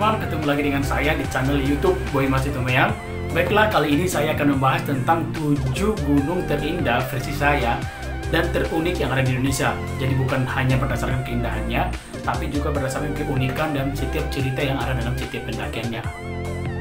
teman-teman, ketemu lagi dengan saya di channel YouTube Boy Masih Tumeyang. Baiklah, kali ini saya akan membahas tentang 7 gunung terindah versi saya dan terunik yang ada di Indonesia. Jadi bukan hanya berdasarkan keindahannya, tapi juga berdasarkan keunikan dan setiap cerita yang ada dalam setiap pendakiannya.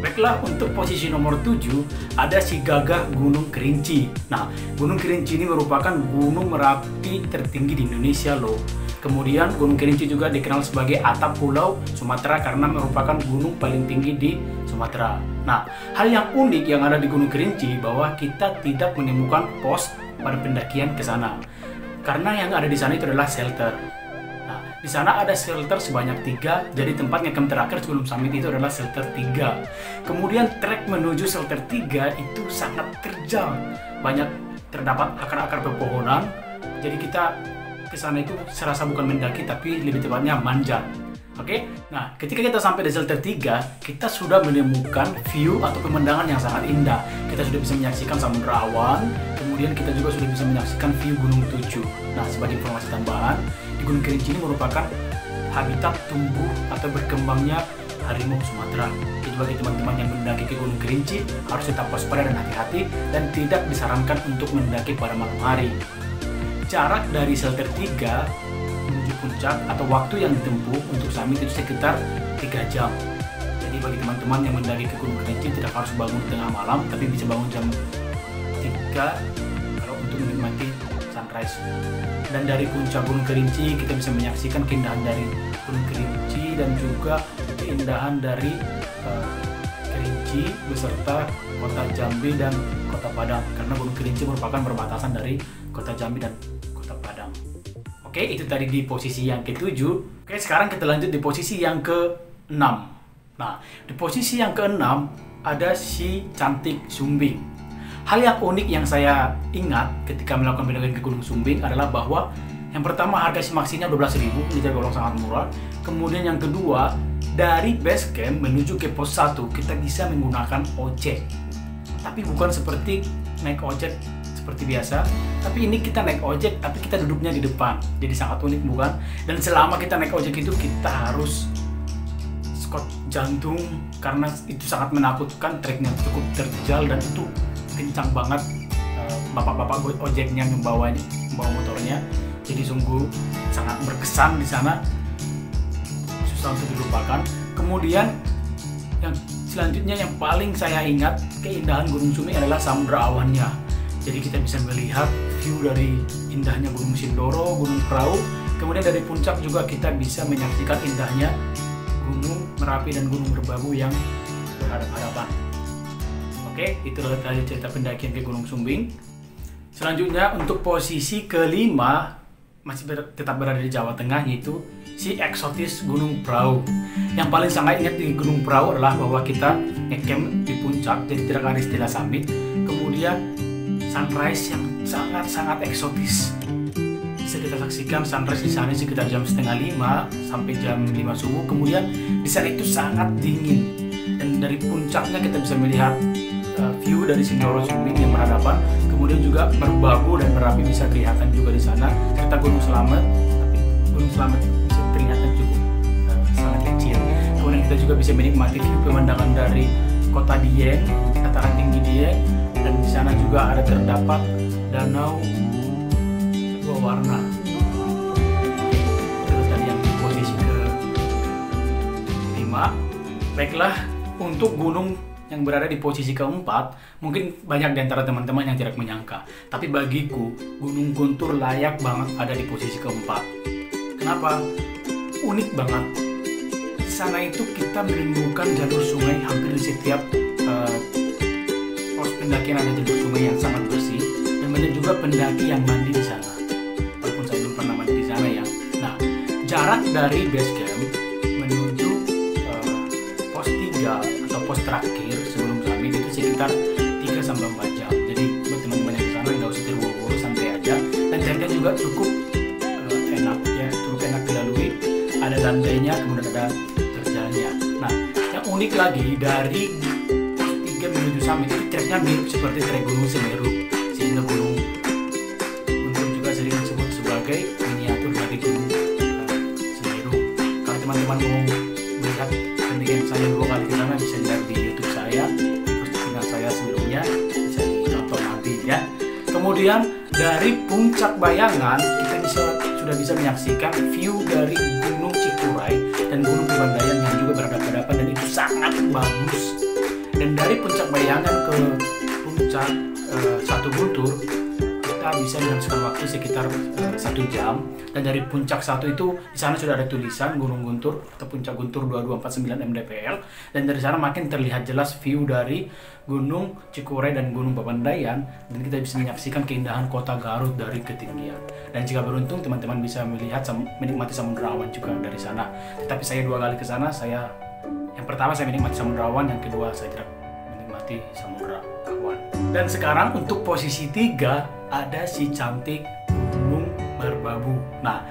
Baiklah, untuk posisi nomor 7 ada si gagah Gunung Kerinci. Nah, Gunung Kerinci ini merupakan gunung Merapi tertinggi di Indonesia loh. Kemudian Gunung Kerinci juga dikenal sebagai atap pulau Sumatera karena merupakan gunung paling tinggi di Sumatera. Nah, hal yang unik yang ada di Gunung Kerinci bahwa kita tidak menemukan pos pada pendakian ke sana. Karena yang ada di sana itu adalah shelter. Nah, di sana ada shelter sebanyak 3, jadi tempat ngecamp terakhir sebelum summit itu adalah shelter 3. Kemudian trek menuju shelter 3 itu sangat terjal. Banyak terdapat akar-akar pepohonan. Jadi kita ke sana itu serasa bukan mendaki tapi lebih tepatnya manjat. Oke? Nah, ketika kita sampai di shelter 3, kita sudah menemukan view atau pemandangan yang sangat indah. Kita sudah bisa menyaksikan Samudra Awan, kemudian kita juga sudah bisa menyaksikan view Gunung Tujuh. Nah, sebagai informasi tambahan, di Gunung Kerinci ini merupakan habitat tumbuh atau berkembangnya harimau Sumatera. Jadi bagi teman-teman yang mendaki ke Gunung Kerinci harus tetap waspada dan hati-hati dan tidak disarankan untuk mendaki pada malam hari. Jarak dari shelter 3 menuju puncak atau waktu yang ditempuh untuk summit itu sekitar 3 jam. Jadi bagi teman-teman yang mendaki ke Gunung Kerinci tidak harus bangun tengah malam, tapi bisa bangun jam 3 kalau untuk menikmati sunrise. Dan dari puncak Gunung Kerinci kita bisa menyaksikan keindahan dari Gunung Kerinci dan juga keindahan dari Kerinci beserta kota Jambi dan kota Padang, karena Gunung Kerinci merupakan perbatasan dari kota Jambi dan kota Padang. Oke, itu tadi di posisi yang ke-7. Oke, sekarang kita lanjut di posisi yang ke-6. Nah, di posisi yang ke-6 ada si Cantik Sumbing. Hal yang unik yang saya ingat ketika melakukan pendakian ke Gunung Sumbing adalah bahwa yang pertama harga simaksinya 12.000, ini tergolong sangat murah. Kemudian yang kedua, dari base camp menuju ke pos 1 kita bisa menggunakan ojek. Tapi bukan seperti naik ojek seperti biasa, tapi ini kita naik ojek tapi kita duduknya di depan. Jadi sangat unik bukan? Dan selama kita naik ojek itu kita harus squat jantung karena itu sangat menakutkan, treknya cukup terjal dan itu kencang banget. Bapak-bapak ojeknya membawa motornya, jadi sungguh sangat berkesan di sana, susah untuk dilupakan. Kemudian yang selanjutnya yang paling saya ingat keindahan Gunung Sumbing adalah Samudra Awannya. Jadi kita bisa melihat view dari indahnya Gunung Sindoro, Gunung Prau. Kemudian dari puncak juga kita bisa menyaksikan indahnya Gunung Merapi dan Gunung Merbabu yang berhadapan-hadapan. Oke, itu adalah tadi cerita pendakian ke Gunung Sumbing. Selanjutnya untuk posisi ke-5 masih tetap berada di Jawa Tengah, yaitu si eksotis Gunung Prau. Yang paling sangat ingat di Gunung Prau adalah bahwa kita ngecamp di puncak, jadi tidak ada istilah summit. Kemudian sunrise yang sangat-sangat eksotis. Bisa kita saksikan sunrise di sana sekitar jam setengah 5 sampai jam 5 subuh. Kemudian di sana itu sangat dingin. Dan dari puncaknya kita bisa melihat view dari Sindoro Sumbing yang berhadapan. Kemudian juga Merbabu dan Merapi bisa kelihatan juga di sana. Serta Gunung Slamet, tapi Gunung Slamet bisa terlihat cukup sangat kecil. Kemudian kita juga bisa menikmati view pemandangan dari kota Dieng, dataran tinggi Dieng. Dan di sana juga ada terdapat danau dua warna. Terus tadi yang di posisi ke-5. Baiklah, untuk gunung yang berada di posisi ke-4, mungkin banyak di antara teman-teman yang tidak menyangka. Tapi bagiku, Gunung Guntur layak banget ada di posisi ke-4. Kenapa? Unik banget. Di sana itu kita menemukan jalur sungai hampir di setiap pendakian ada jalur sungai yang sangat bersih, dan banyak juga pendaki yang mandi di sana. Walaupun saya belum pernah mandi di sana ya. Nah, jarak dari base camp menuju pos 3 atau pos terakhir sebelum summit itu sekitar 3-4 jam. Jadi buat teman-teman yang di sana nggak usah terburu-buru, santai aja. Dan jaraknya juga cukup enak ya, cukup enak dilalui. Ada lantainya, kemudian ada terjalnya. Nah, yang unik lagi dari menuju summit itu treknya mirip seperti trek Gunung Semeru, sehingga Gunung Guntur juga sering disebut sebagai miniatur dari Gunung Semeru. Kalau teman-teman mau melihat pendakian saya ya. Kemudian dari Puncak Bayangan kita sudah bisa menyaksikan view dari Gunung Cikuray dan Gunung Pemandayan yang juga berhadapan-hadapan, dan itu sangat bagus. Dan dari Puncak Bayangan ke Puncak Satu Guntur kita bisa menghabiskan waktu sekitar 1 jam. Dan dari Puncak 1 itu di sana sudah ada tulisan Gunung Guntur atau Puncak Guntur 2249 mdpl, dan dari sana makin terlihat jelas view dari Gunung Cikuray dan Gunung Pemandayan, dan kita bisa menyaksikan keindahan kota Garut dari ketinggian. Dan jika beruntung teman-teman bisa melihat menikmati Samudra Awan juga dari sana. Tetapi saya 2 kali ke sana, yang pertama saya menikmati Samudra Awan, yang kedua saya tidak menikmati Samudra Awan. Dan sekarang untuk posisi 3 ada si cantik Gunung Merbabu. Nah,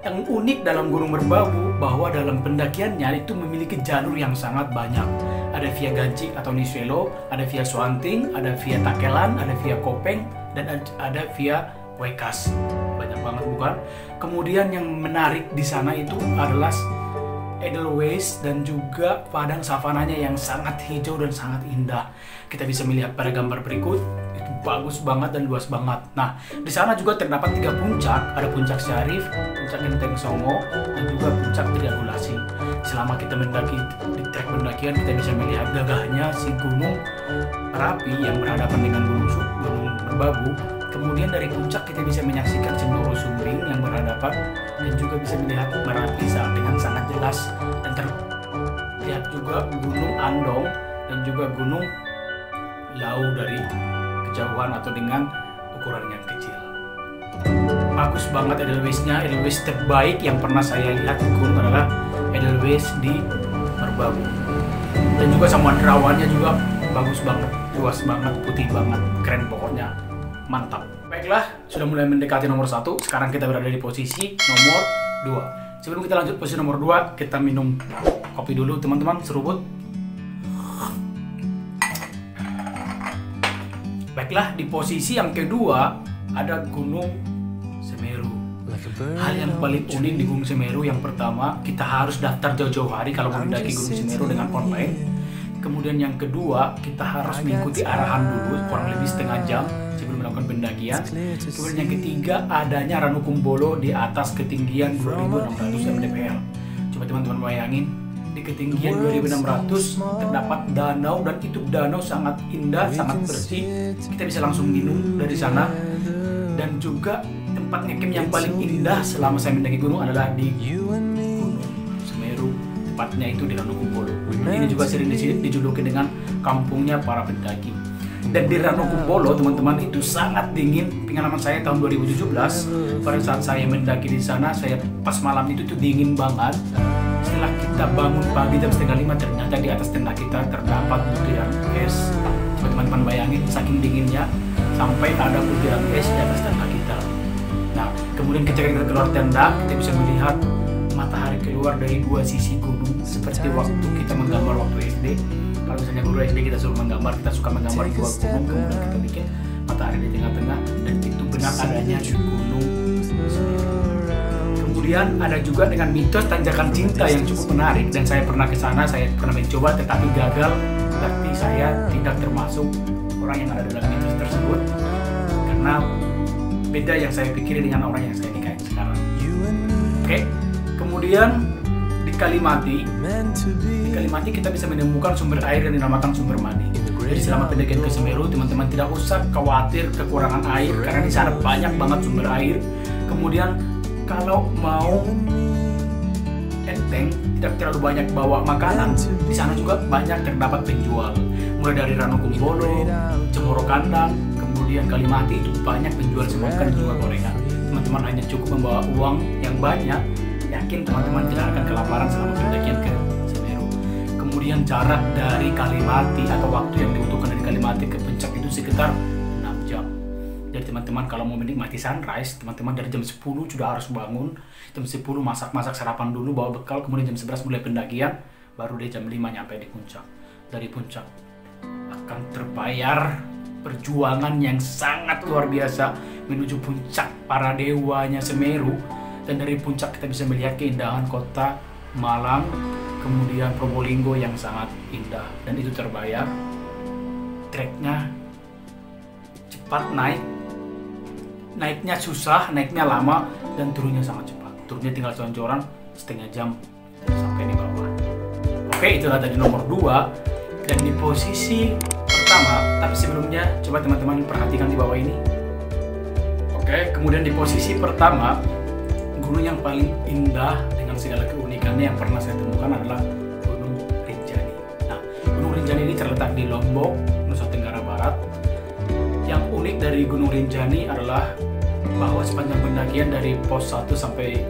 yang unik dalam Gunung Merbabu bahwa dalam pendakiannya itu memiliki jalur yang sangat banyak. Ada via Gancik atau Niswelo, ada via Suanting, ada via Takelan, ada via Kopeng, dan ada via Wekas. Banyak banget bukan? Kemudian yang menarik di sana itu adalah Edelweiss dan juga padang savananya yang sangat hijau dan sangat indah. Kita bisa melihat pada gambar berikut, itu bagus banget dan luas banget. Nah, di sana juga terdapat 3 puncak, ada Puncak Syarif, Puncak Genteng Songo, dan juga Puncak Triangulasi. Selama kita mendaki di trek pendakian, kita bisa melihat gagahnya si Gunung Merapi yang berhadapan dengan Gunung Merbabu. Kemudian dari puncak kita bisa menyaksikan Cendoro Sumbing yang berhadapan, dan juga bisa melihat Merapi dengan sangat jelas, dan terlihat juga Gunung Andong dan juga Gunung Lau dari kejauhan atau dengan ukuran yang kecil. Bagus banget Edelweiss-nya. Edelweiss terbaik yang pernah saya lihat di gunung adalah Edelweiss di Merbabu. Dan juga Samudra Awannya juga bagus banget, luas banget, putih banget, keren pokoknya. Mantap. Baiklah, sudah mulai mendekati nomor 1. Sekarang kita berada di posisi nomor 2. Sebelum kita lanjut posisi nomor 2, kita minum kopi dulu teman-teman, seruput. Baiklah, di posisi yang kedua ada Gunung Semeru. Hal yang paling unik di Gunung Semeru, yang pertama, kita harus daftar jauh-jauh hari kalau mau mendaki Gunung Semeru dengan online. Kemudian yang kedua, kita harus mengikuti arahan dulu kurang lebih setengah jam sebelum melakukan pendakian. Kemudian yang ketiga, adanya Ranukumbolo di atas ketinggian 2600 mdpl. Coba teman-teman bayangin, di ketinggian 2600 terdapat danau, dan itu danau sangat indah, sangat bersih. Kita bisa langsung minum dari sana. Dan juga tempat ngecamp yang paling indah selama saya mendaki gunung adalah di Gunung Semeru, tepatnya itu di Ranukumbolo. Ini juga sering dijuluki dengan kampungnya para pendaki. Dan di Ranukumbolo teman-teman itu sangat dingin. Pengalaman saya tahun 2017 pada saat saya mendaki di sana, saya pas malam itu tuh dingin banget. Setelah kita bangun pagi jam 4:30, ternyata di atas tenda kita terdapat butiran es. Teman-teman bayangin saking dinginnya sampai ada butiran es di atas tenda kita. Nah, kemudian ketika kita keluar tenda, kita bisa melihat matahari keluar dari 2 sisi gunung, seperti waktu kita menggambar waktu SD. Kalau misalnya guru SD kita suruh menggambar, kita suka menggambar 2 gunung, kemudian kita bikin matahari di tengah-tengah, dan itu benar adanya di Gunung Semeru. Kemudian ada juga dengan mitos Tanjakan Cinta yang cukup menarik, dan saya pernah ke sana, saya pernah mencoba tetapi gagal. Berarti saya tidak termasuk orang yang ada dalam mitos tersebut, karena beda yang saya pikirin dengan orang yang saya nikahin sekarang. Oke. Kemudian di Kalimati kita bisa menemukan sumber air yang dinamakan sumber mani. Jadi selama pendakian ke Semeru, teman-teman tidak usah khawatir kekurangan air, karena di sana banyak banget sumber air. Kemudian kalau mau enteng, tidak terlalu banyak bawa makanan, di sana juga banyak terdapat penjual. Mulai dari Ranukumbolo, Cemoro Kandang, kemudian Kalimati itu banyak penjual semua kan juga gorengan. Teman-teman hanya cukup membawa uang yang banyak, yakin teman-teman tidak akan kelaparan selama pendakian ke Semeru. Kemudian jarak dari Kalimati atau waktu yang dibutuhkan dari Kalimati ke puncak itu sekitar 6 jam. Jadi teman-teman kalau mau menikmati sunrise, teman-teman dari jam 10 sudah harus bangun. Jam 10 masak sarapan dulu, bawa bekal, kemudian jam 11 mulai pendakian, baru deh jam 5 nyampe di puncak. Dari puncak akan terbayar perjuangan yang sangat luar biasa menuju puncak para dewanya Semeru. Dan dari puncak kita bisa melihat keindahan kota Malang, kemudian Probolinggo yang sangat indah, dan itu terbayar. Treknya cepat naik. Naiknya susah, naiknya lama, dan turunnya sangat cepat. Turunnya tinggal cuan-cuan setengah jam sampai di bawah. Oke, itulah tadi nomor 2. Dan di posisi pertama, tapi sebelumnya coba teman-teman perhatikan di bawah ini. Oke, kemudian di posisi pertama, gunung yang paling indah dengan segala keunikannya yang pernah saya temukan adalah Gunung Rinjani. Nah, Gunung Rinjani ini terletak di Lombok, Nusa Tenggara Barat. Yang unik dari Gunung Rinjani adalah bahwa sepanjang pendakian dari pos 1 sampai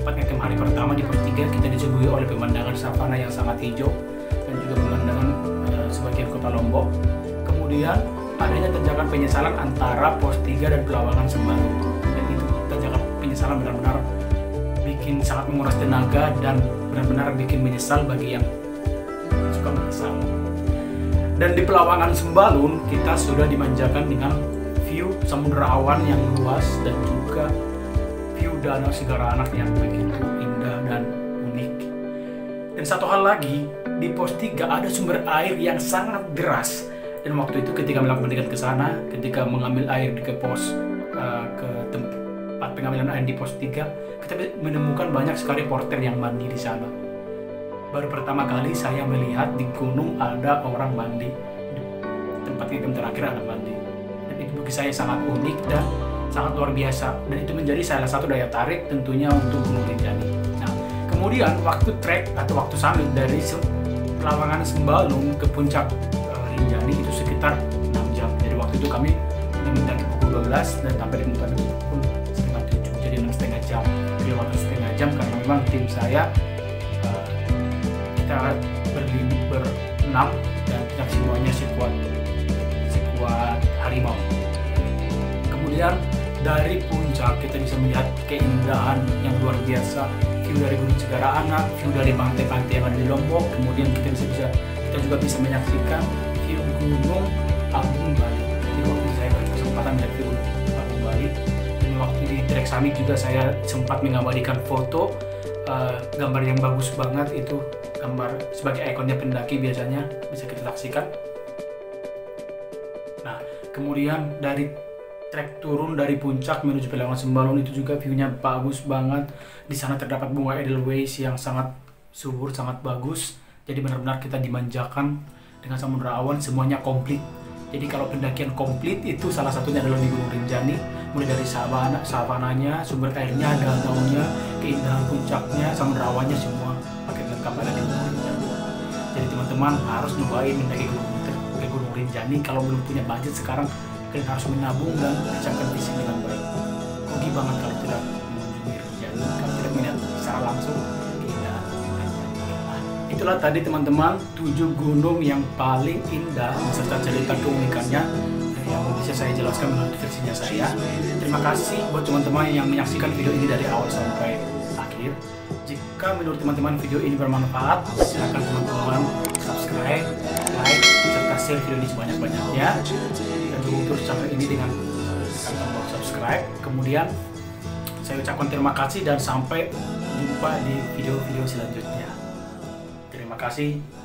tepatnya ke hari pertama di pos 3 kita disuguhi oleh pemandangan savana yang sangat hijau dan juga pemandangan sebagian kota Lombok. Kemudian adanya tanjakan penyesalan antara pos 3 dan Pelawangan Sembalun. Dan itu tanjakan penyesalan benar-benar bikin sangat menguras tenaga dan benar-benar bikin menyesal bagi yang suka menyesal. Dan di Pelawangan Sembalun kita sudah dimanjakan dengan view Samudra Awan yang luas dan juga view Danau Segara Anak yang begitu indah dan unik. Dan satu hal lagi, di pos 3 ada sumber air yang sangat deras. Dan waktu itu ketika melakukan pendidikan ke sana, ketika mengambil air ke pos ke tempat pengambilan air di pos 3, kita menemukan banyak sekali porter yang mandi di sana. Baru pertama kali saya melihat di gunung ada orang mandi. Tempat yang terakhir ada mandi. Dan itu bagi saya sangat unik dan sangat luar biasa. Dan itu menjadi salah satu daya tarik tentunya untuk Gunung Rinjani. Nah, kemudian waktu trek atau waktu summit dari Pelawangan Sembalun ke puncak Rinjani itu sekitar 6 jam. Jadi waktu itu kami mendaki pukul 12 dan sampai di tempat pukul setengah 7. Jadi 6,5 jam. Jadi waktu setengah jam karena memang tim saya kita berenam dan tidak semuanya sekuat harimau. Kemudian dari puncak kita bisa melihat keindahan yang luar biasa, view dari Gunung Segara Anak, view dari pantai-pantai yang ada di Lombok. Kemudian kita juga bisa menyaksikan view Gunung Agung Bali. Jadi waktu saya berkesempatan melihat view Gunung Agung Bali, dan waktu di trek summit juga saya sempat mengabadikan foto gambar yang bagus banget. Itu gambar sebagai ikonnya pendaki biasanya bisa kita saksikan. Nah, kemudian dari trek turun dari puncak menuju Pelawangan Sembalun itu juga view-nya bagus banget. Di sana terdapat bunga edelweiss yang sangat subur, sangat bagus. Jadi benar-benar kita dimanjakan dengan Samudra Awan, semuanya komplit. Jadi kalau pendakian komplit itu salah satunya adalah di Gunung Rinjani, mulai dari savananya, sumber airnya, danaunya, keindahan puncaknya, Samudra Awannya, semua pakai lengkap ada di Gunung Rinjani. Jadi teman-teman harus nyobain mendaki Gunung Rinjani. Kalau belum punya budget sekarang, kalian harus menabung dan persiapkan fisik dengan baik. Rugi banget kalau tidak mengunjungi Rinjani, kalau tidak melihat secara langsung keindahan Rinjani. Itulah tadi teman-teman 7 gunung yang paling indah beserta cerita keunikannya yang bisa saya jelaskan menurut versinya saya. Terima kasih buat teman-teman yang menyaksikan video ini dari awal sampai akhir. Jika menurut teman-teman video ini bermanfaat, silakan teman-teman subscribe, like, serta share video ini sebanyak-banyaknya. Dan dukung terus channel ini dengan tekan tombol subscribe. Kemudian saya ucapkan terima kasih dan sampai jumpa di video-video selanjutnya. Terima kasih.